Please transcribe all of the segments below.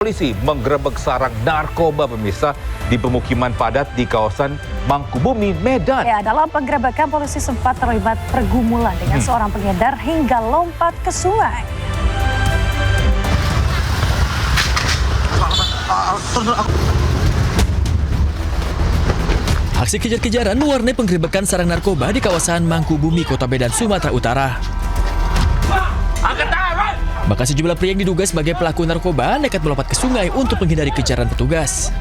Polisi menggerebek sarang narkoba pemirsa di pemukiman padat di kawasan Mangkubumi, Medan. Ya, dalam penggerebekan polisi sempat terlibat pergumulan dengan seorang pengedar hingga lompat ke sungai. Aksi kejar-kejaran mewarnai penggerebekan sarang narkoba di kawasan Mangkubumi, Kota Medan, Sumatera Utara. Bahkan sejumlah pria yang diduga sebagai pelaku narkoba nekat melompat ke sungai untuk menghindari kejaran petugas.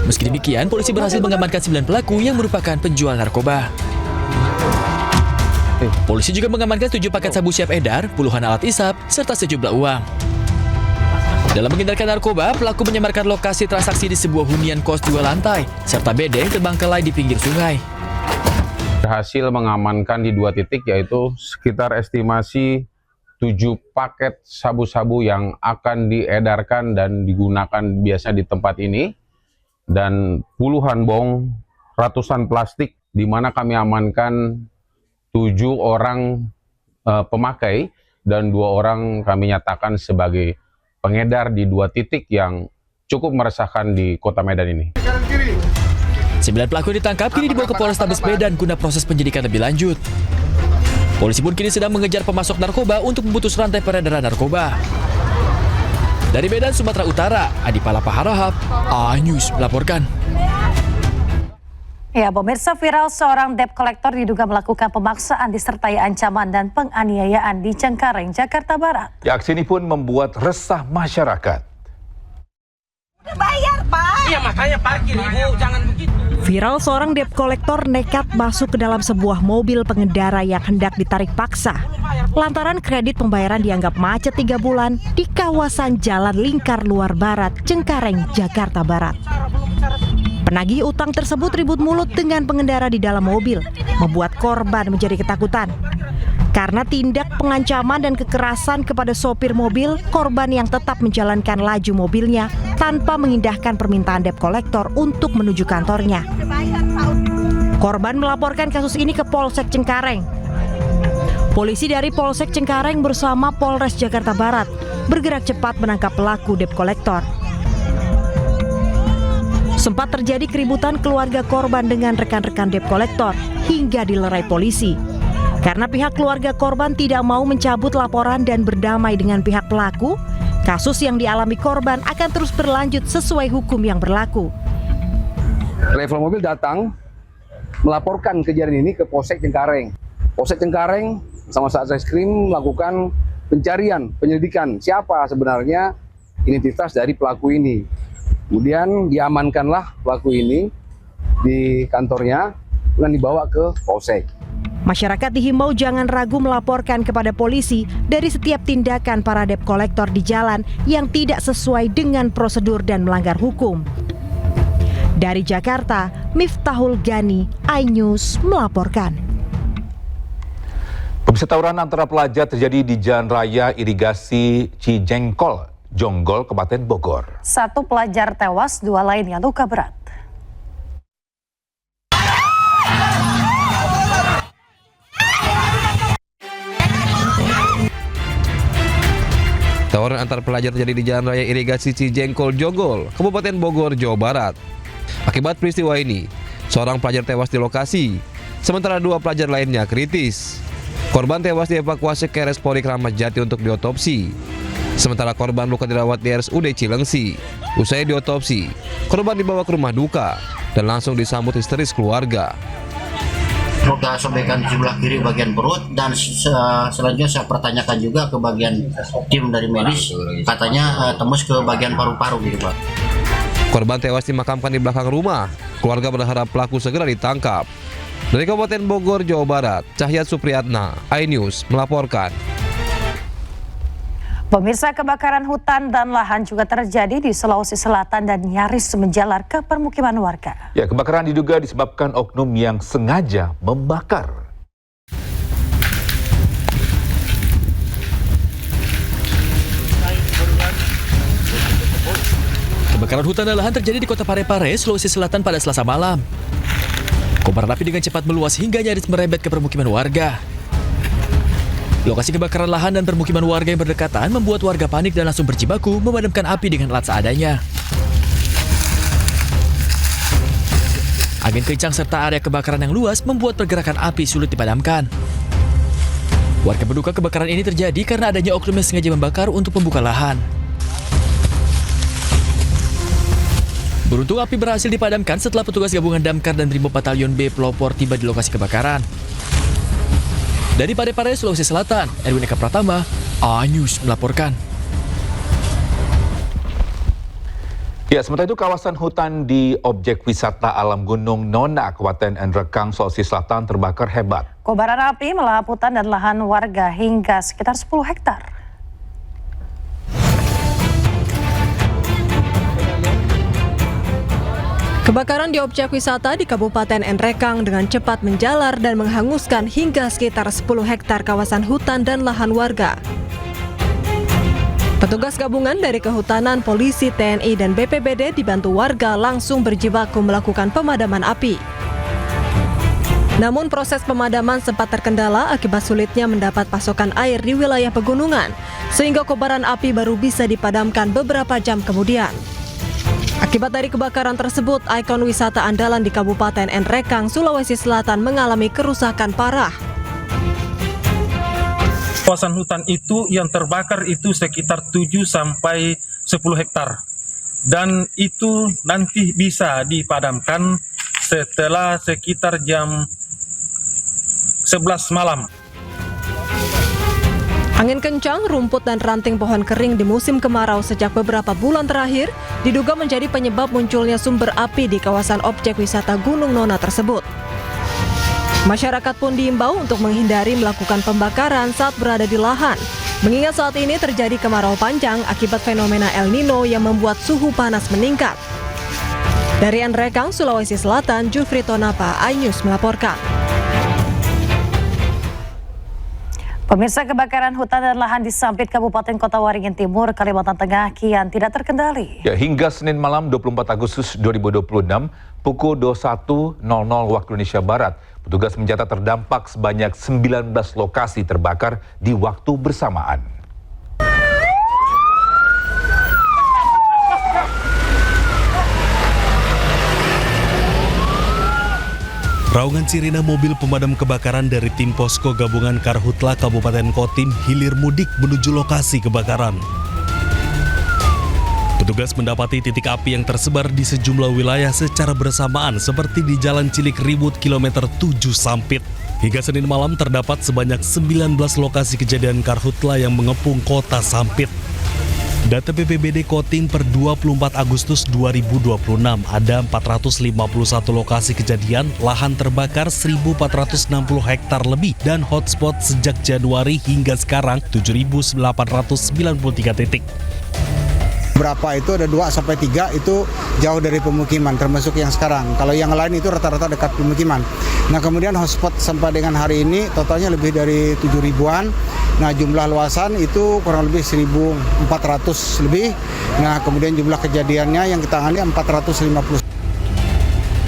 Meski demikian, polisi berhasil mengamankan 9 pelaku yang merupakan penjual narkoba. Polisi juga mengamankan 7 paket sabu siap edar, puluhan alat isap, serta sejumlah uang. Dalam menghindarkan narkoba, pelaku menyamarkan lokasi transaksi di sebuah hunian kos 2 lantai, serta bedeng terbengkalai di pinggir sungai. Berhasil mengamankan di 2 titik, yaitu sekitar estimasi 7 paket sabu-sabu yang akan diedarkan dan digunakan biasa di tempat ini, dan puluhan bong, ratusan plastik, di mana kami amankan 7 orang pemakai dan 2 orang kami nyatakan sebagai pengedar di 2 titik yang cukup meresahkan di Kota Medan ini. 9 pelaku yang ditangkap kini dibawa ke Polrestabes Medan guna proses penyidikan lebih lanjut. Polisi pun kini sedang mengejar pemasok narkoba untuk memutus rantai peredaran narkoba. Dari Medan, Sumatera Utara, Adi Palapa Harahap, A-News melaporkan. Ya, pemirsa, viral seorang debt collector diduga melakukan pemaksaan disertai ancaman dan penganiayaan di Cengkareng, Jakarta Barat. Ya, aksi ini pun membuat resah masyarakat. Udah bayar, Pak. Iya, makanya parkir, Ibu, jangan begitu. Viral seorang debt collector nekat masuk ke dalam sebuah mobil pengendara yang hendak ditarik paksa lantaran kredit pembayaran dianggap macet 3 bulan di kawasan Jalan Lingkar Luar Barat, Cengkareng, Jakarta Barat. Penagih utang tersebut ribut mulut dengan pengendara di dalam mobil, membuat korban menjadi ketakutan. Karena tindak pengancaman dan kekerasan kepada sopir mobil, korban yang tetap menjalankan laju mobilnya tanpa mengindahkan permintaan debt collector untuk menuju kantornya. Korban melaporkan kasus ini ke Polsek Cengkareng. Polisi dari Polsek Cengkareng bersama Polres Jakarta Barat bergerak cepat menangkap pelaku debt collector. Sempat terjadi keributan keluarga korban dengan rekan-rekan debt collector hingga dilerai polisi. Karena pihak keluarga korban tidak mau mencabut laporan dan berdamai dengan pihak pelaku, kasus yang dialami korban akan terus berlanjut sesuai hukum yang berlaku. Level mobil datang melaporkan kejadian ini ke Polsek Cengkareng. Polsek Cengkareng sama Satreskrim melakukan pencarian, penyelidikan siapa sebenarnya identitas dari pelaku ini. Kemudian diamankanlah pelaku ini di kantornya dan dibawa ke Polsek. Masyarakat dihimbau jangan ragu melaporkan kepada polisi dari setiap tindakan para debt collector di jalan yang tidak sesuai dengan prosedur dan melanggar hukum. Dari Jakarta, Miftahul Gani, iNews melaporkan. Pemirsa, tawuran antara pelajar terjadi di Jalan Raya Irigasi Cijengkol, Jonggol, Kabupaten Bogor. 1 pelajar tewas, 2 lainnya luka berat. Tawuran antar pelajar terjadi di Jalan Raya Irigasi Cijengkol, Jonggol, Kabupaten Bogor, Jawa Barat. Akibat peristiwa ini, seorang pelajar tewas di lokasi, sementara 2 pelajar lainnya kritis. Korban tewas dievakuasi ke RS Polri Kramat Jati untuk diotopsi. Sementara korban luka dirawat di RSUD Cilengsi. Usai diotopsi, korban dibawa ke rumah duka dan langsung disambut histeris keluarga. Luka sobekan di sebelah kiri bagian perut, dan selanjutnya saya pertanyakan juga ke bagian tim dari medis, katanya tembus ke bagian paru-paru gitu, Pak. Korban tewas dimakamkan di belakang rumah. Keluarga berharap pelaku segera ditangkap. Dari Kabupaten Bogor, Jawa Barat, Cahyat Supriyatna, iNews melaporkan. Pemirsa, kebakaran hutan dan lahan juga terjadi di Sulawesi Selatan dan nyaris menjalar ke permukiman warga. Ya, kebakaran diduga disebabkan oknum yang sengaja membakar. Kebakaran hutan dan lahan terjadi di Kota Parepare, Sulawesi Selatan pada Selasa malam. Kobaran api dengan cepat meluas hingga nyaris merembet ke permukiman warga. Lokasi kebakaran lahan dan permukiman warga yang berdekatan membuat warga panik dan langsung berjibaku memadamkan api dengan alat seadanya. Angin kencang serta area kebakaran yang luas membuat pergerakan api sulit dipadamkan. Warga berduka kebakaran ini terjadi karena adanya oknum yang sengaja membakar untuk membuka lahan. Beruntung api berhasil dipadamkan setelah petugas gabungan Damkar dan Brimob Batalion B pelopor tiba di lokasi kebakaran. Dari Parepare, Sulawesi Selatan, Erwin Eka Pratama, A-News melaporkan. Ya, sementara itu kawasan hutan di objek wisata alam Gunung Nona, Kabupaten Nrekang, Sulawesi Selatan terbakar hebat. Kobaran api melahap hutan dan lahan warga hingga sekitar 10 hektar. Kebakaran di objek wisata di Kabupaten Nrekang dengan cepat menjalar dan menghanguskan hingga sekitar 10 hektar kawasan hutan dan lahan warga. Petugas gabungan dari Kehutanan, Polisi, TNI, dan BPBD dibantu warga langsung berjibaku melakukan pemadaman api. Namun proses pemadaman sempat terkendala akibat sulitnya mendapat pasokan air di wilayah pegunungan, sehingga kobaran api baru bisa dipadamkan beberapa jam kemudian. Akibat dari kebakaran tersebut, ikon wisata andalan di Kabupaten Nrekang, Sulawesi Selatan mengalami kerusakan parah. Kawasan hutan itu yang terbakar itu sekitar 7 sampai 10 hektar. Dan itu nanti bisa dipadamkan setelah sekitar jam 11 malam. Angin kencang, rumput dan ranting pohon kering di musim kemarau sejak beberapa bulan terakhir diduga menjadi penyebab munculnya sumber api di kawasan objek wisata Gunung Nona tersebut. Masyarakat pun diimbau untuk menghindari melakukan pembakaran saat berada di lahan, mengingat saat ini terjadi kemarau panjang akibat fenomena El Nino yang membuat suhu panas meningkat. Dari Nrekang, Sulawesi Selatan, Jufri Tonapa, A-News melaporkan. Pemirsa, kebakaran hutan dan lahan di Sampit, Kabupaten Kota Waringin Timur, Kalimantan Tengah kian tidak terkendali. Ya, hingga Senin malam 24 Agustus 2026 pukul 21.00 waktu Indonesia Barat, petugas mencatat terdampak sebanyak 19 lokasi terbakar di waktu bersamaan. Raungan sirine mobil pemadam kebakaran dari tim Posko Gabungan Karhutla Kabupaten Kotim hilir mudik menuju lokasi kebakaran. Petugas mendapati titik api yang tersebar di sejumlah wilayah secara bersamaan seperti di Jalan Cilik Ribut kilometer 7 Sampit. Hingga Senin malam terdapat sebanyak 19 lokasi kejadian Karhutla yang mengepung kota Sampit. Data BPBD Kotim per 24 Agustus 2026 ada 451 lokasi kejadian, lahan terbakar 1.460 hektar lebih, dan hotspot sejak Januari hingga sekarang 7.893 titik. Berapa itu ada 2-3 itu jauh dari pemukiman termasuk yang sekarang. Kalau yang lain itu rata-rata dekat pemukiman. Nah kemudian hotspot sampai dengan hari ini totalnya lebih dari 7.000-an. Nah jumlah luasan itu kurang lebih 1.400 lebih. Nah kemudian jumlah kejadiannya yang ditangani 450.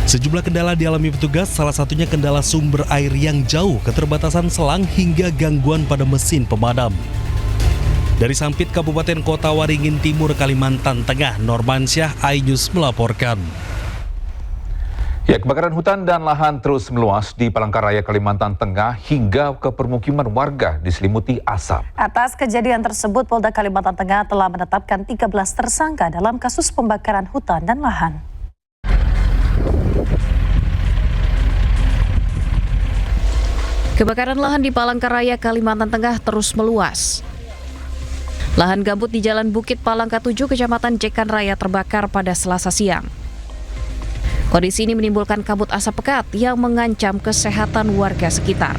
Sejumlah kendala dialami petugas, salah satunya kendala sumber air yang jauh, keterbatasan selang hingga gangguan pada mesin pemadam. Dari Sampit, Kabupaten Kota Waringin Timur, Kalimantan Tengah, Normansyah, A-News melaporkan. Ya, kebakaran hutan dan lahan terus meluas di Palangkaraya, Kalimantan Tengah hingga ke permukiman warga diselimuti asap. Atas kejadian tersebut, Polda Kalimantan Tengah telah menetapkan 13 tersangka dalam kasus pembakaran hutan dan lahan. Kebakaran lahan di Palangkaraya, Kalimantan Tengah terus meluas. Lahan gambut di Jalan Bukit Palangka 7, Kecamatan Jekan Raya terbakar pada Selasa siang. Kondisi ini menimbulkan kabut asap pekat yang mengancam kesehatan warga sekitar.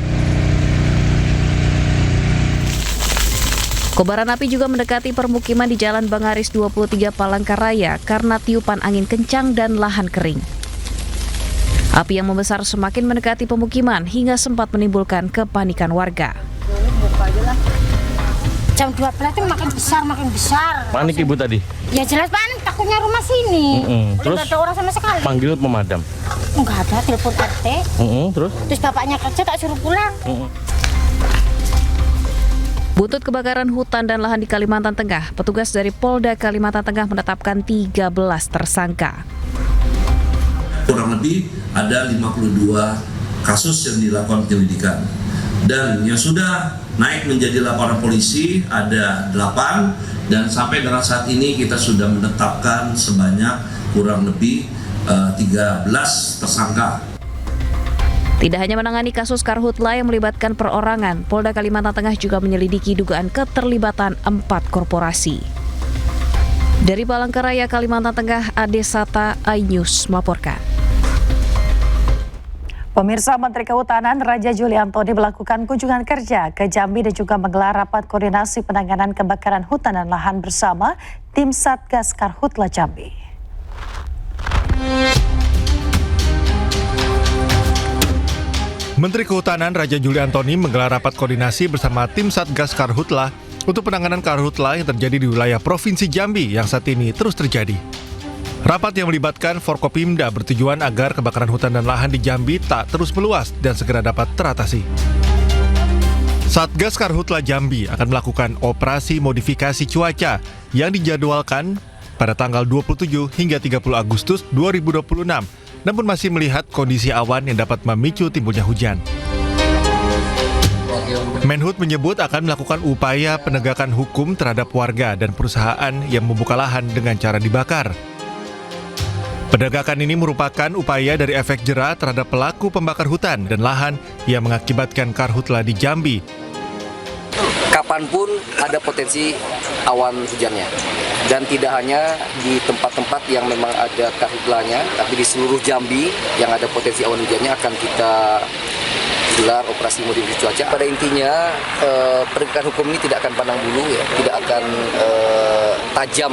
Kobaran api juga mendekati permukiman di Jalan Bangaris 23 Palangkaraya karena tiupan angin kencang dan lahan kering. Api yang membesar semakin mendekati pemukiman hingga sempat menimbulkan kepanikan warga. Jam 12 itu makin besar. Panik ibu tadi? Ya jelas panik, takutnya rumah sini. Terus nggak ada orang sama sekali. Panggil pemadam? Enggak ada, telepon RT. Terus bapaknya kerja tak suruh pulang. Buntut kebakaran hutan dan lahan di Kalimantan Tengah, petugas dari Polda Kalimantan Tengah menetapkan 13 tersangka. Kurang lebih ada 52 kasus yang dilakukan penyelidikan. Dan yang sudah naik menjadi laporan polisi ada 8, dan sampai dengan saat ini kita sudah menetapkan sebanyak kurang lebih 13 tersangka. Tidak hanya menangani kasus karhutla yang melibatkan perorangan, Polda Kalimantan Tengah juga menyelidiki dugaan keterlibatan 4 korporasi. Dari Palangkaraya, Kalimantan Tengah, Ade Sata, iNews melaporkan. Pemirsa, Menteri Kehutanan Raja Juli Antoni melakukan kunjungan kerja ke Jambi dan juga menggelar rapat koordinasi penanganan kebakaran hutan dan lahan bersama tim Satgas Karhutla Jambi. Menteri Kehutanan Raja Juli Antoni menggelar rapat koordinasi bersama tim Satgas Karhutla untuk penanganan karhutla yang terjadi di wilayah Provinsi Jambi yang saat ini terus terjadi. Rapat yang melibatkan Forkopimda bertujuan agar kebakaran hutan dan lahan di Jambi tak terus meluas dan segera dapat teratasi. Satgas Karhutla Jambi akan melakukan operasi modifikasi cuaca yang dijadwalkan pada tanggal 27 hingga 30 Agustus 2026. Namun masih melihat kondisi awan yang dapat memicu timbulnya hujan. Menhub menyebut akan melakukan upaya penegakan hukum terhadap warga dan perusahaan yang membuka lahan dengan cara dibakar. Penegakan ini merupakan upaya dari efek jera terhadap pelaku pembakar hutan dan lahan yang mengakibatkan karhutla di Jambi. Kapanpun ada potensi awan hujannya, dan tidak hanya di tempat-tempat yang memang ada karhutlanya, tapi di seluruh Jambi yang ada potensi awan hujannya akan kita gelar operasi modifikasi cuaca. Pada intinya penegakan hukum ini tidak akan pandang bulu, ya, tidak akan tajam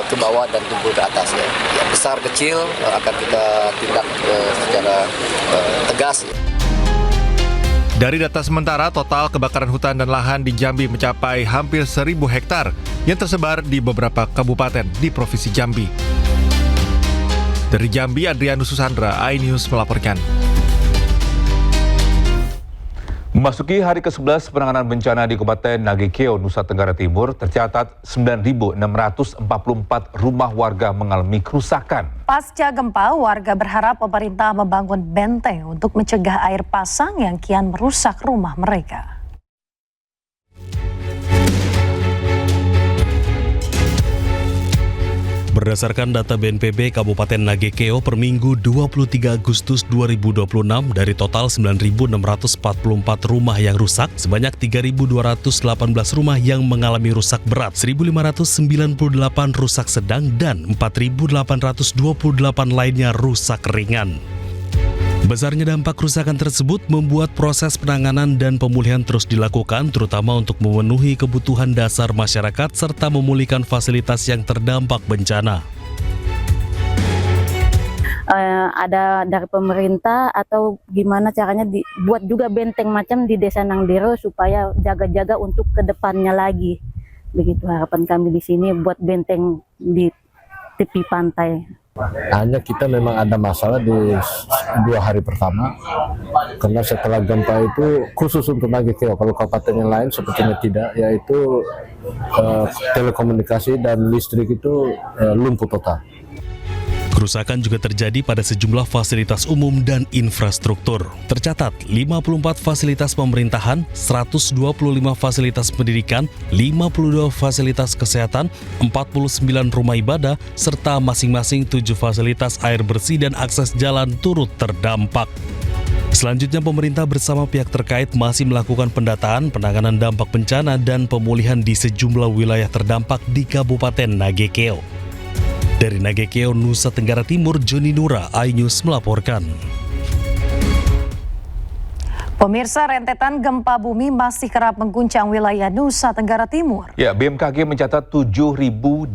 ke bawah dan tumpul ke atas. Ya. Yang besar kecil akan kita tindak secara tegas. Ya. Dari data sementara, total kebakaran hutan dan lahan di Jambi mencapai hampir 1.000 hektar yang tersebar di beberapa kabupaten di Provinsi Jambi. Dari Jambi, Adrianus Susandra, iNews melaporkan. Memasuki hari ke-11 penanganan bencana di Kabupaten Nagekeo, Nusa Tenggara Timur, tercatat 9.644 rumah warga mengalami kerusakan. Pasca gempa, warga berharap pemerintah membangun benteng untuk mencegah air pasang yang kian merusak rumah mereka. Berdasarkan data BNPB Kabupaten Nagekeo per Minggu 23 Agustus 2026, dari total 9.644 rumah yang rusak, sebanyak 3.218 rumah yang mengalami rusak berat, 1.598 rusak sedang, dan 4.828 lainnya rusak ringan. Besarnya dampak kerusakan tersebut membuat proses penanganan dan pemulihan terus dilakukan, terutama untuk memenuhi kebutuhan dasar masyarakat serta memulihkan fasilitas yang terdampak bencana. Ada dari pemerintah atau gimana caranya dibuat juga benteng macam di Desa Nangdero supaya jaga-jaga untuk kedepannya lagi. Begitu harapan kami di sini, buat benteng di tepi pantai. Hanya kita memang ada masalah di 2 hari pertama, karena setelah gempa itu khusus untuk Nagekeo, kalau kabupaten yang lain sepertinya tidak, yaitu telekomunikasi dan listrik itu lumpuh total. Kerusakan juga terjadi pada sejumlah fasilitas umum dan infrastruktur. Tercatat 54 fasilitas pemerintahan, 125 fasilitas pendidikan, 52 fasilitas kesehatan, 49 rumah ibadah, serta masing-masing 7 fasilitas air bersih dan akses jalan turut terdampak. Selanjutnya, pemerintah bersama pihak terkait masih melakukan pendataan, penanganan dampak bencana, dan pemulihan di sejumlah wilayah terdampak di Kabupaten Nagekeo. Dari Nagekeo, Nusa Tenggara Timur, Joni Nura, iNews melaporkan. Pemirsa, rentetan gempa bumi masih kerap mengguncang wilayah Nusa Tenggara Timur. Ya, BMKG mencatat 7.029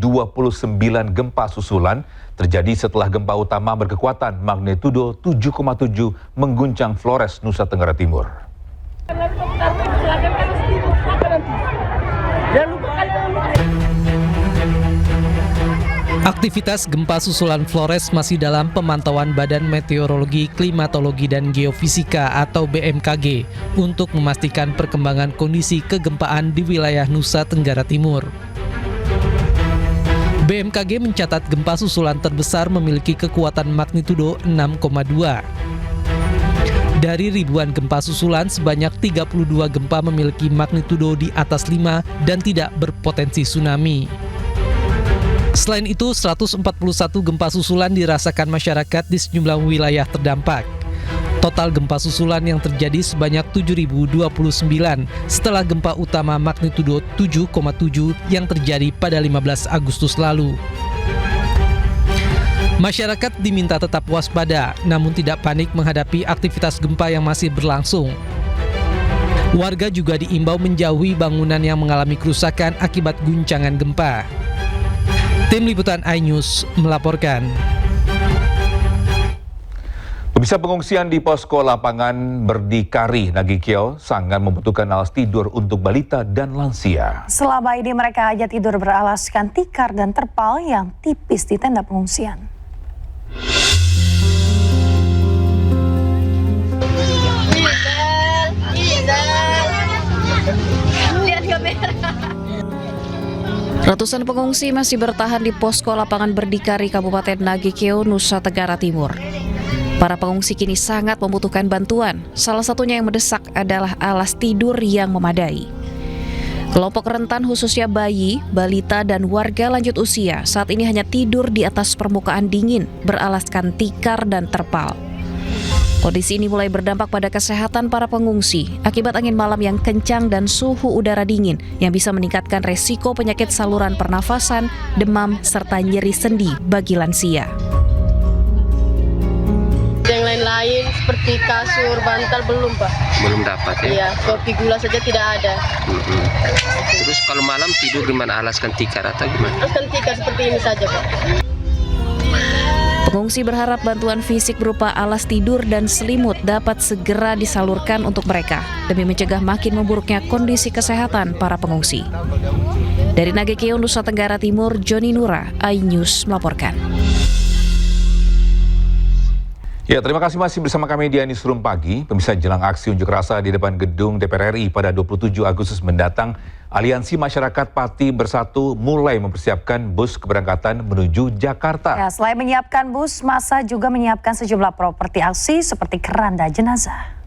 gempa susulan terjadi setelah gempa utama berkekuatan magnitudo 7,7 mengguncang Flores, Nusa Tenggara Timur. Aktivitas gempa susulan Flores masih dalam pemantauan Badan Meteorologi, Klimatologi, dan Geofisika atau BMKG untuk memastikan perkembangan kondisi kegempaan di wilayah Nusa Tenggara Timur. BMKG mencatat gempa susulan terbesar memiliki kekuatan magnitudo 6,2. Dari ribuan gempa susulan, sebanyak 32 gempa memiliki magnitudo di atas 5 dan tidak berpotensi tsunami. Selain itu, 141 gempa susulan dirasakan masyarakat di sejumlah wilayah terdampak. Total gempa susulan yang terjadi sebanyak 7.029 setelah gempa utama magnitudo 7,7 yang terjadi pada 15 Agustus lalu. Masyarakat diminta tetap waspada, namun tidak panik menghadapi aktivitas gempa yang masih berlangsung. Warga juga diimbau menjauhi bangunan yang mengalami kerusakan akibat guncangan gempa. Tim Liputan iNews melaporkan. Pemirsa, pengungsian di posko lapangan Berdikari, Nagikio sangat membutuhkan alas tidur untuk balita dan lansia. Selama ini mereka hanya tidur beralaskan tikar dan terpal yang tipis di tenda pengungsian. Lihat kamera. Ratusan pengungsi masih bertahan di posko lapangan Berdikari, Kabupaten Nagikio, Nusa Tenggara Timur. Para pengungsi kini sangat membutuhkan bantuan. Salah satunya yang mendesak adalah alas tidur yang memadai. Kelompok rentan khususnya bayi, balita, dan warga lanjut usia saat ini hanya tidur di atas permukaan dingin, beralaskan tikar dan terpal. Kondisi ini mulai berdampak pada kesehatan para pengungsi akibat angin malam yang kencang dan suhu udara dingin yang bisa meningkatkan resiko penyakit saluran pernafasan, demam, serta nyeri sendi bagi lansia. Yang lain-lain seperti kasur, bantal belum, Pak. Belum dapat ya? Iya, kopi gula saja tidak ada. Terus kalau malam tidur gimana? Alaskan tikar atau gimana? Alaskan tikar seperti ini saja, Pak. Pengungsi berharap bantuan fisik berupa alas tidur dan selimut dapat segera disalurkan untuk mereka demi mencegah makin memburuknya kondisi kesehatan para pengungsi. Dari Nagikio, Nusa Tenggara Timur, Joni Nura, iNews melaporkan. Ya, terima kasih masih bersama kami di Newsroom Pagi. Pemirsa, jelang aksi unjuk rasa di depan gedung DPR RI pada 27 Agustus mendatang, Aliansi Masyarakat Pati Bersatu mulai mempersiapkan bus keberangkatan menuju Jakarta. Ya, selain menyiapkan bus, massa juga menyiapkan sejumlah properti aksi seperti keranda jenazah.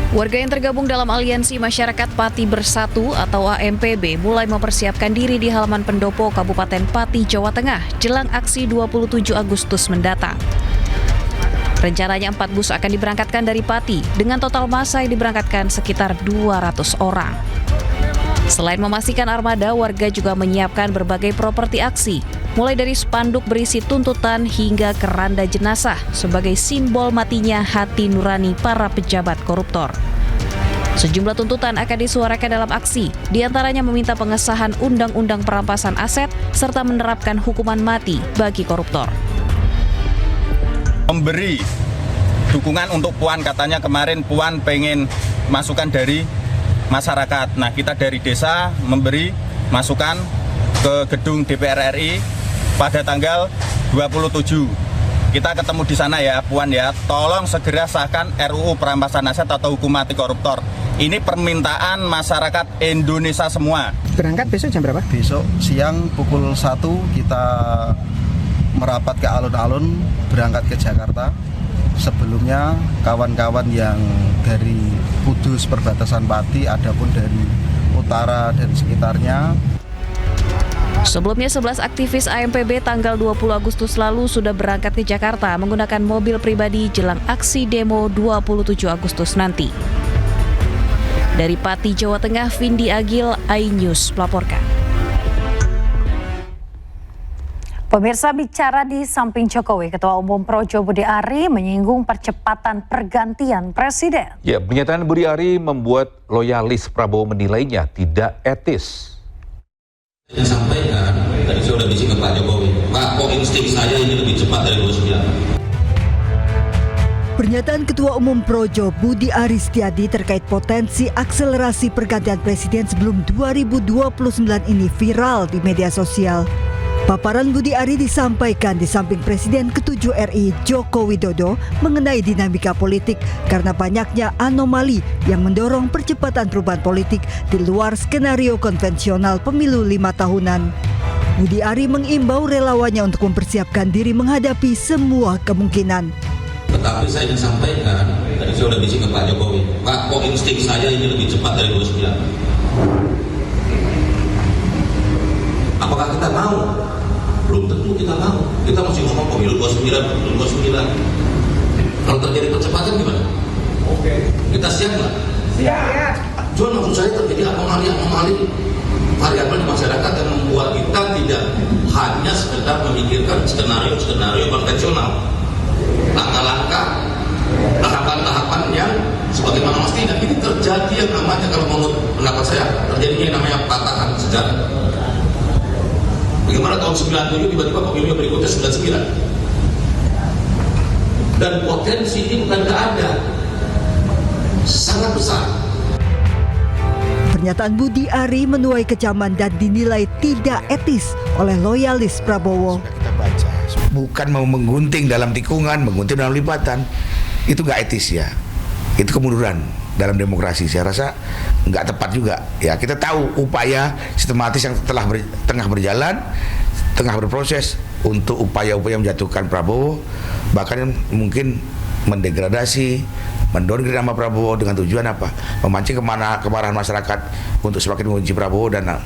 Warga yang tergabung dalam Aliansi Masyarakat Pati Bersatu atau AMPB mulai mempersiapkan diri di halaman pendopo Kabupaten Pati, Jawa Tengah jelang aksi 27 Agustus mendatang. Rencananya 4 bus akan diberangkatkan dari Pati dengan total massa yang diberangkatkan sekitar 200 orang. Selain memastikan armada, warga juga menyiapkan berbagai properti aksi, mulai dari spanduk berisi tuntutan hingga keranda jenazah sebagai simbol matinya hati nurani para pejabat koruptor. Sejumlah tuntutan akan disuarakan dalam aksi, diantaranya meminta pengesahan Undang-Undang Perampasan Aset serta menerapkan hukuman mati bagi koruptor. Memberi dukungan untuk Puan, katanya kemarin Puan pengen masukan dari masyarakat. Nah, kita dari desa memberi masukan ke gedung DPR RI pada tanggal 27. Kita ketemu di sana ya, Puan ya. Tolong segera sahkan RUU Perampasan Aset atau hukum mati koruptor. Ini permintaan masyarakat Indonesia semua. Berangkat besok jam berapa? Besok siang pukul 1 kita merapat ke alun-alun berangkat ke Jakarta. Sebelumnya kawan-kawan yang dari Kudus perbatasan Pati, adapun dari utara dan sekitarnya. Sebelumnya 11 aktivis AMPB tanggal 20 Agustus lalu sudah berangkat ke Jakarta menggunakan mobil pribadi jelang aksi demo 27 Agustus nanti. Dari Pati, Jawa Tengah, Vindi Agil, iNews melaporkan. Pemirsa, bicara di samping Jokowi, Ketua Umum Projo Budi Ari menyinggung percepatan pergantian presiden. Ya, pernyataan Budi Ari membuat loyalis Prabowo menilainya tidak etis. Saya sampaikan, tadi saya sudah bisik ke Pak Jokowi, Pak, kok insting saya ini lebih cepat dari 29? Pernyataan Ketua Umum Projo Budi Ari Setiadi terkait potensi akselerasi pergantian presiden sebelum 2029 ini viral di media sosial. Paparan Budi Ari disampaikan di samping Presiden ke-7 RI Joko Widodo mengenai dinamika politik karena banyaknya anomali yang mendorong percepatan perubahan politik di luar skenario konvensional pemilu 5 tahunan. Budi Ari mengimbau relawannya untuk mempersiapkan diri menghadapi semua kemungkinan. Tetapi saya ingin sampaikan, tadi saya sudah bisik ke Pak Jokowi, Pak, kok insting saja ini lebih cepat dari 29? Apakah kita mau? Belum tentu kita mau. Kita masih ngomong pemilu 29. Kalau terjadi percepatan gimana? Oke. Kita siap nggak? Siap. Cuma maksud saya terjadi anomali variabel di masyarakat yang membuat kita tidak hanya sekedar memikirkan skenario konvensional. Langkah-langkah, tahapan-tahapan yang sebagaimana mestinya. Ini terjadi yang namanya, kalau menurut pendapat saya, terjadinya yang namanya patahan sejarah. Bagaimana tahun 97 tiba-tiba pemilu berikutnya 99. Dan potensi ini bukan tidak ada, sangat besar. Pernyataan Budi Ari menuai kecaman dan dinilai tidak etis oleh loyalis Prabowo. Bukan mau menggunting dalam tikungan, menggunting dalam lipatan, itu nggak etis ya. Itu kemunduran dalam demokrasi. Saya rasa nggak tepat juga. Ya, kita tahu upaya sistematis yang tengah berjalan, tengah berproses untuk upaya-upaya menjatuhkan Prabowo, bahkan mungkin mendegradasi, mendowngrade nama Prabowo dengan tujuan apa? Memancing kemarahan masyarakat untuk semakin membenci Prabowo dan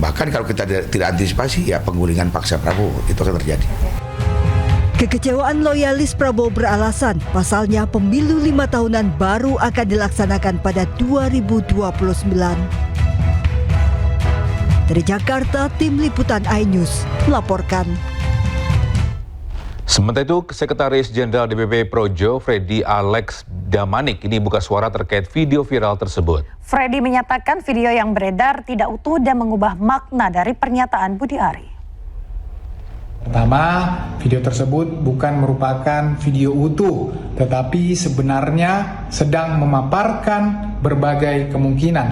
bahkan kalau kita tidak antisipasi ya penggulingan paksa Prabowo itu akan terjadi. Kekecewaan loyalis Prabowo beralasan pasalnya pemilu 5 tahunan baru akan dilaksanakan pada 2029. Dari Jakarta, Tim Liputan iNews melaporkan. Sementara itu, Sekretaris Jenderal DPP Projo, Freddy Alex Damanik, ini buka suara terkait video viral tersebut. Freddy menyatakan video yang beredar tidak utuh dan mengubah makna dari pernyataan Budi Ari. Pertama, video tersebut bukan merupakan video utuh, tetapi sebenarnya sedang memaparkan berbagai kemungkinan.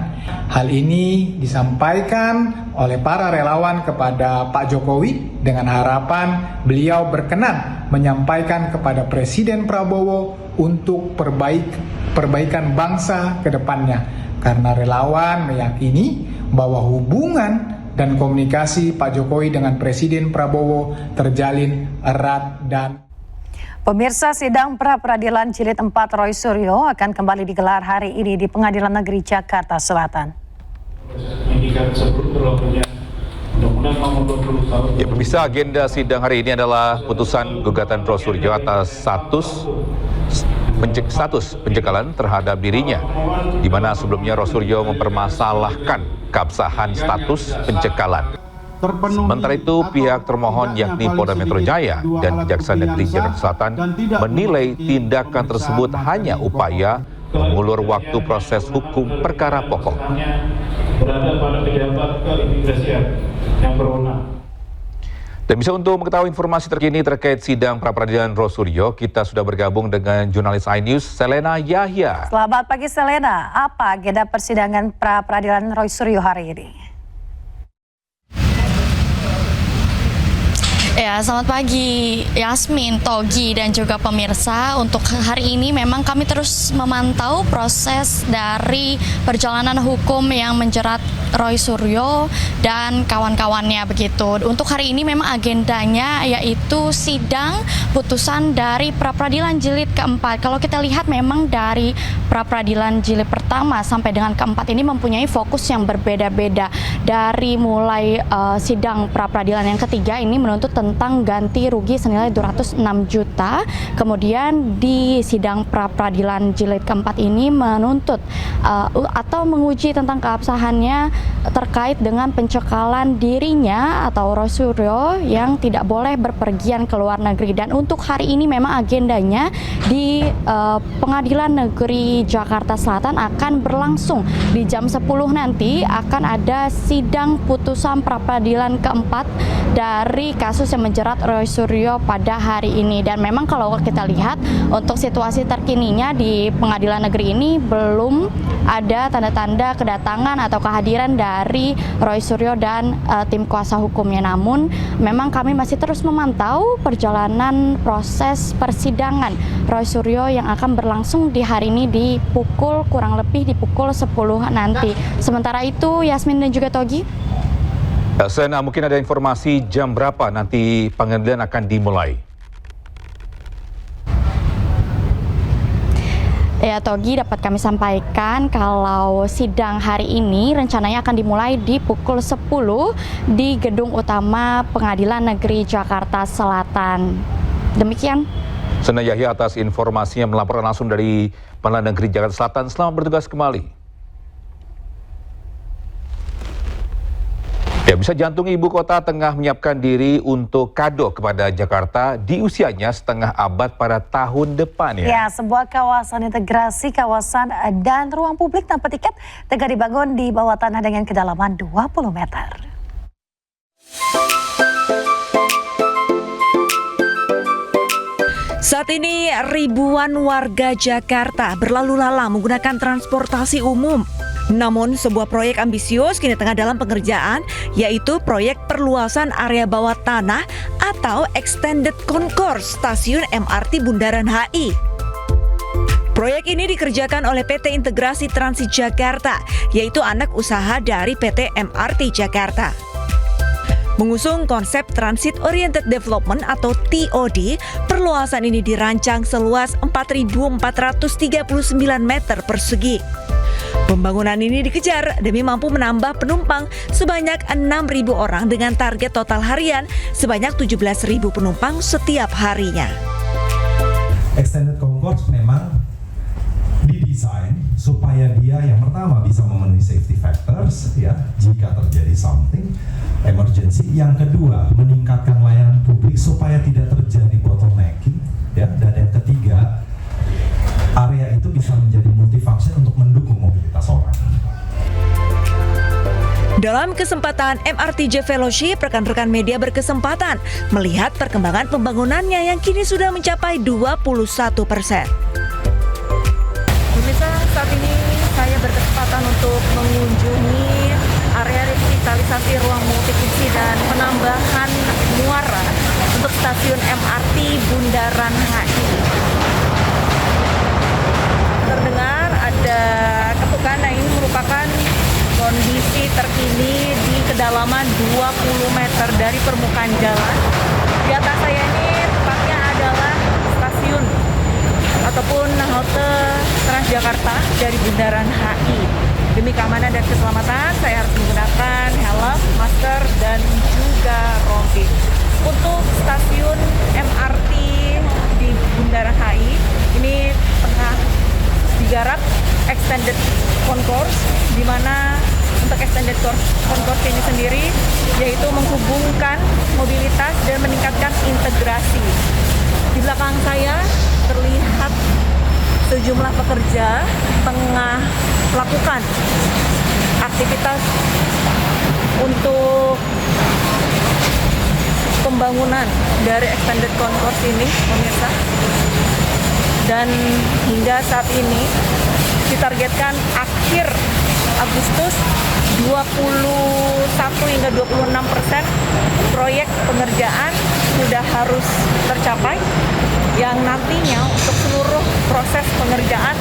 Hal ini disampaikan oleh para relawan kepada Pak Jokowi dengan harapan beliau berkenan menyampaikan kepada Presiden Prabowo untuk perbaikan bangsa ke depannya. Karena relawan meyakini bahwa hubungan dan komunikasi Pak Jokowi dengan Presiden Prabowo terjalin erat dan... Pemirsa, sidang pra-peradilan Jilid 4 Roy Suryo akan kembali digelar hari ini di Pengadilan Negeri Jakarta Selatan. Ya, pemirsa, agenda sidang hari ini adalah putusan gugatan Roy Suryo atas status pencekalan terhadap dirinya, di mana sebelumnya Roy Suryo mempermasalahkan keabsahan status pencekalan. Sementara itu, pihak termohon yakni Polda Metro Jaya dan Kejaksaan Negeri Jakarta Selatan menilai tindakan tersebut hanya upaya mengulur waktu proses hukum perkara pokok. Berada pada pejabat keimigrasian yang berwenang. Dan bisa untuk mengetahui informasi terkini terkait sidang pra-peradilan Roy Suryo, kita sudah bergabung dengan jurnalis iNews Selena Yahya. Selamat pagi Selena, apa agenda persidangan pra-peradilan Roy Suryo hari ini? Ya, selamat pagi Yasmin, Togi, dan juga pemirsa. Untuk hari ini memang kami terus memantau proses dari perjalanan hukum yang menjerat Roy Suryo dan kawan-kawannya begitu. Untuk hari ini memang agendanya yaitu sidang putusan dari pra-peradilan jilid keempat. Kalau kita lihat memang dari pra-peradilan jilid pertama sampai dengan keempat ini mempunyai fokus yang berbeda-beda. Dari mulai sidang pra-peradilan yang ketiga ini menuntut tentang ganti rugi senilai 206 juta. Kemudian di sidang pra-peradilan jilid keempat ini menuntut atau menguji tentang keabsahannya terkait dengan pencekalan dirinya atau Roy Suryo yang tidak boleh berpergian ke luar negeri. Dan untuk hari ini memang agendanya di Pengadilan Negeri Jakarta Selatan akan berlangsung di jam 10 nanti akan ada sidang putusan pra-peradilan keempat dari kasus yang yang menjerat Roy Suryo pada hari ini. Dan memang kalau kita lihat untuk situasi terkininya di Pengadilan Negeri ini belum ada tanda-tanda kedatangan atau kehadiran dari Roy Suryo dan tim kuasa hukumnya. Namun memang kami masih terus memantau perjalanan proses persidangan Roy Suryo yang akan berlangsung di hari ini di kurang lebih di pukul 10 nanti. Sementara itu Yasmin dan juga Togi. Sen, mungkin ada informasi jam berapa nanti pengadilan akan dimulai? Ya Togi, dapat kami sampaikan kalau sidang hari ini rencananya akan dimulai di pukul 10 di Gedung Utama Pengadilan Negeri Jakarta Selatan. Demikian. Sena Yahya atas informasinya melaporkan langsung dari Pengadilan Negeri Jakarta Selatan. Selamat bertugas kembali. Ya, bisa jantung ibu kota tengah menyiapkan diri untuk kado kepada Jakarta di usianya setengah abad pada tahun depan ya. Ya, sebuah kawasan integrasi kawasan dan ruang publik tanpa tiket tengah dibangun di bawah tanah dengan kedalaman 20 meter. Saat ini ribuan warga Jakarta berlalu lalang menggunakan transportasi umum. Namun sebuah proyek ambisius kini tengah dalam pengerjaan, yaitu proyek perluasan area bawah tanah atau Extended Concourse Stasiun MRT Bundaran HI. Proyek ini dikerjakan oleh PT Integrasi Transit Jakarta, yaitu anak usaha dari PT MRT Jakarta. Mengusung konsep Transit Oriented Development atau TOD, perluasan ini dirancang seluas 4.439 meter persegi. Pembangunan ini dikejar demi mampu menambah penumpang sebanyak 6.000 orang dengan target total harian sebanyak 17.000 penumpang setiap harinya. Extended Concourse memang didesain supaya dia yang pertama bisa memenuhi safety factors ya jika terjadi something emergency, yang kedua meningkatkan layanan publik supaya tidak terjadi bottlenecking ya, dan yang ketiga area itu bisa menjadi multifunction untuk mendukung mobilitas orang. Dalam kesempatan MRTJ Fellowship, rekan-rekan media berkesempatan melihat perkembangan pembangunannya yang kini sudah mencapai 21%. Pemirsa, saat ini saya berkesempatan untuk mengunjungi area revitalisasi ruang multifungsi dan penambahan muara untuk stasiun MRT Bundaran HI. Terdengar ada ketukan, nah ini merupakan kondisi terkini di kedalaman 20 meter dari permukaan jalan. Di atas saya ini tepatnya adalah stasiun ataupun halte Transjakarta dari Bundaran HI. Demi keamanan dan keselamatan, saya harus menggunakan helm, masker, dan juga rompi. Untuk stasiun MRT di Bundaran HI, ini tengah digarap Extended Concourse, di mana untuk Extended Concourse ini sendiri yaitu menghubungkan mobilitas dan meningkatkan integrasi. Di belakang saya terlihat sejumlah pekerja tengah melakukan aktivitas untuk pembangunan dari Extended Concourse ini, pemirsa. Dan hingga saat ini ditargetkan akhir Agustus 21 hingga 26% proyek pengerjaan sudah harus tercapai, yang nantinya untuk seluruh proses pengerjaan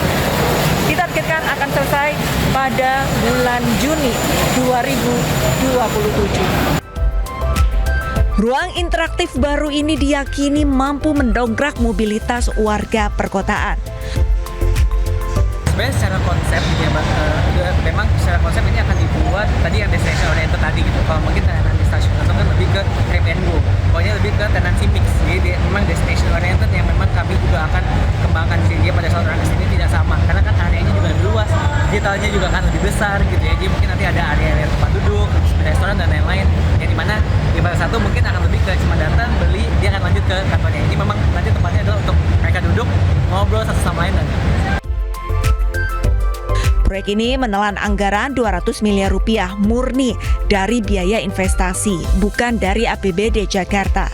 ditargetkan akan selesai pada bulan Juni 2027. Ruang interaktif baru ini diyakini mampu mendongkrak mobilitas warga perkotaan. Sebenarnya secara konsep memang secara konsep ini akan dibuat tadi yang destination oriented tadi gitu. Kalau mungkin tenancy stasiun atau kan lebih ke grab and go. Pokoknya lebih ke tenancy mix. Jadi memang destination oriented yang memang kami juga akan kembangkan sehingga pada saat orang kesini tidak sama. Karena kan areanya juga lebih luas, digitalnya juga akan lebih besar gitu ya. Jadi mungkin nanti ada area tempat duduk, restoran dan lain-lain. Yang dimana di pada satu mungkin akan lebih ke cuma datang beli, dia akan lanjut ke kantornya. Ini memang nanti tempatnya adalah untuk mereka duduk, ngobrol satu sama lain dan Proyek ini menelan anggaran 200 miliar rupiah murni dari biaya investasi, bukan dari APBD Jakarta.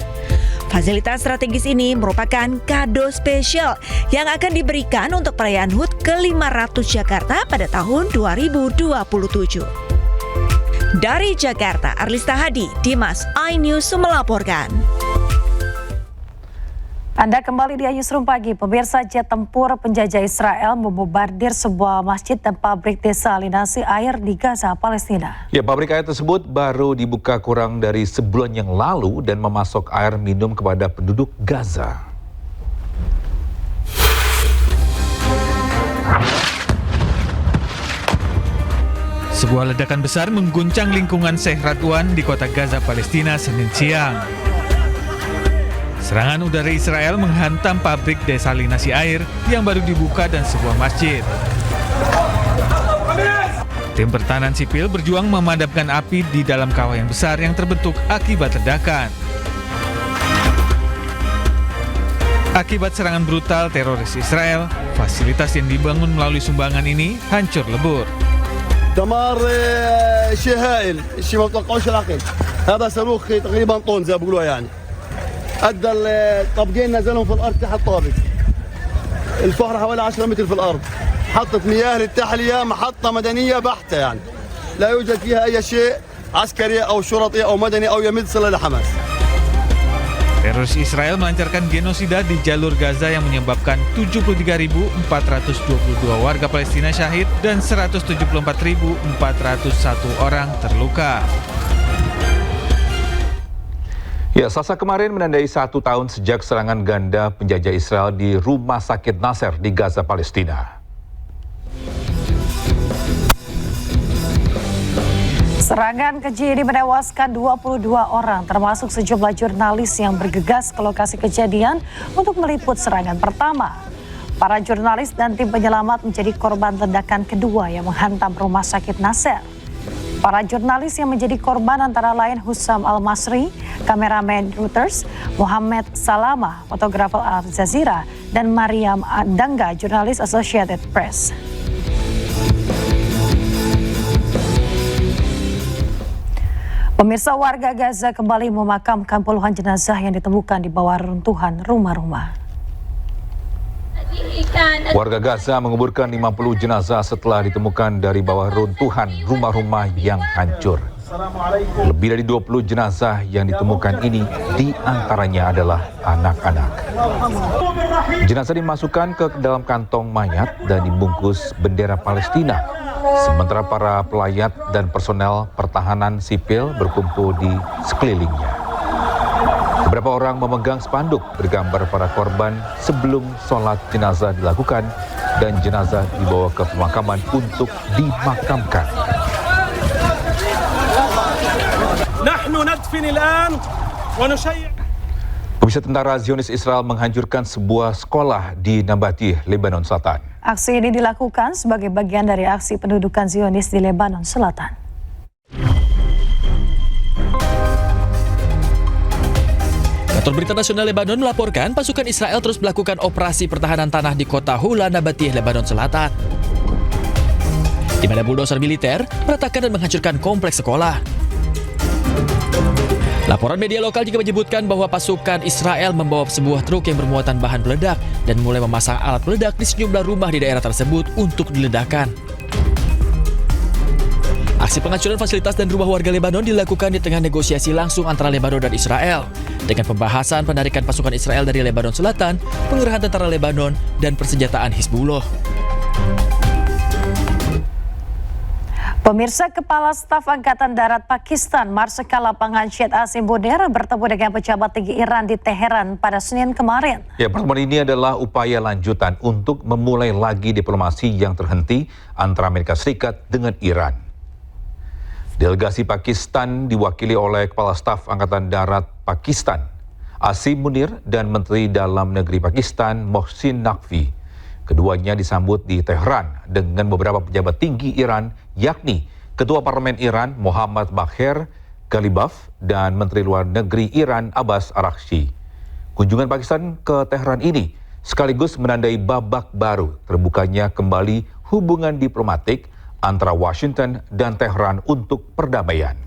Fasilitas strategis ini merupakan kado spesial yang akan diberikan untuk perayaan HUT ke-500 Jakarta pada tahun 2027. Dari Jakarta, Arlista Hadi, Dimas, iNews melaporkan. Anda kembali di Newsroom Pagi. Pemirsa, jet tempur penjajah Israel membombardir sebuah masjid dan pabrik desalinasi air di Gaza, Palestina. Ya, pabrik air tersebut baru dibuka kurang dari sebulan yang lalu dan memasok air minum kepada penduduk Gaza. Sebuah ledakan besar mengguncang lingkungan Sheikh Radwan di kota Gaza, Palestina, Senin siang. Serangan udara Israel menghantam pabrik desalinasi air yang baru dibuka dan sebuah masjid. Tim pertahanan sipil berjuang memadamkan api di dalam kawah yang besar yang terbentuk akibat ledakan. Akibat serangan brutal teroris Israel, fasilitas yang dibangun melalui sumbangan ini hancur lebur. دمار شيء هائل، شيء ما تتوقعوش العقل. هذا صاروخ تقريبا طن زي ما بيقولوا يعني. ادى الطابقين نزلهم في الارض تحت الطابق. الفحر حوالي 10 متر في الارض. حطت مياه للتحليه، محطه مدنيه بحته يعني. لا يوجد فيها اي شيء عسكري او شرطي او مدني او يمد صله لحماس. Teroris Israel melancarkan genosida di jalur Gaza yang menyebabkan 73.422 warga Palestina syahid dan 174.401 orang terluka. Ya, Selasa kemarin menandai 1 tahun sejak serangan ganda penjajah Israel di Rumah Sakit Nasser di Gaza, Palestina. Serangan keji ini menewaskan 22 orang, termasuk sejumlah jurnalis yang bergegas ke lokasi kejadian untuk meliput serangan pertama. Para jurnalis dan tim penyelamat menjadi korban ledakan kedua yang menghantam Rumah Sakit Nasser. Para jurnalis yang menjadi korban antara lain Hussam Al-Masri, kameramen Reuters, Muhammad Salama, fotografer Al Jazeera, dan Mariam Dangga, jurnalis Associated Press. Pemirsa, warga Gaza kembali memakamkan puluhan jenazah yang ditemukan di bawah runtuhan rumah-rumah. Warga Gaza menguburkan 50 jenazah setelah ditemukan dari bawah runtuhan rumah-rumah yang hancur. Lebih dari 20 jenazah yang ditemukan ini diantaranya adalah anak-anak. Jenazah dimasukkan ke dalam kantong mayat dan dibungkus bendera Palestina. Sementara para pelayat dan personel pertahanan sipil berkumpul di sekelilingnya. Beberapa orang memegang spanduk bergambar para korban sebelum sholat jenazah dilakukan dan jenazah dibawa ke pemakaman untuk dimakamkan. Pemirsa, tentara Zionis Israel menghancurkan sebuah sekolah di Nabatih, Lebanon Selatan. Aksi ini dilakukan sebagai bagian dari aksi pendudukan Zionis di Lebanon Selatan. Kantor Berita Nasional Lebanon melaporkan pasukan Israel terus melakukan operasi pertahanan tanah di kota Hula Nabatih, Lebanon Selatan, di mana buldoser militer meratakan dan menghancurkan kompleks sekolah. Laporan media lokal juga menyebutkan bahwa pasukan Israel membawa sebuah truk yang bermuatan bahan peledak dan mulai memasang alat peledak di sejumlah rumah di daerah tersebut untuk diledakkan. Aksi penghancuran fasilitas dan rumah warga Lebanon dilakukan di tengah negosiasi langsung antara Lebanon dan Israel, dengan pembahasan penarikan pasukan Israel dari Lebanon Selatan, pengerahan tentara Lebanon, dan persenjataan Hizbullah. Pemirsa, Kepala Staf Angkatan Darat Pakistan, Marsikal Lapangan Syed Asim Munir bertemu dengan pejabat tinggi Iran di Teheran pada Senin kemarin. Ya, pertemuan ini adalah upaya lanjutan untuk memulai lagi diplomasi yang terhenti antara Amerika Serikat dengan Iran. Delegasi Pakistan diwakili oleh Kepala Staf Angkatan Darat Pakistan, Asim Munir, dan Menteri Dalam Negeri Pakistan, Mohsin Naqvi. Keduanya disambut di Teheran dengan beberapa pejabat tinggi Iran, yakni Ketua Parlemen Iran Muhammad Bagher Ghalibaf dan Menteri Luar Negeri Iran Abbas Araghchi. Kunjungan Pakistan ke Teheran ini sekaligus menandai babak baru terbukanya kembali hubungan diplomatik antara Washington dan Teheran untuk perdamaian.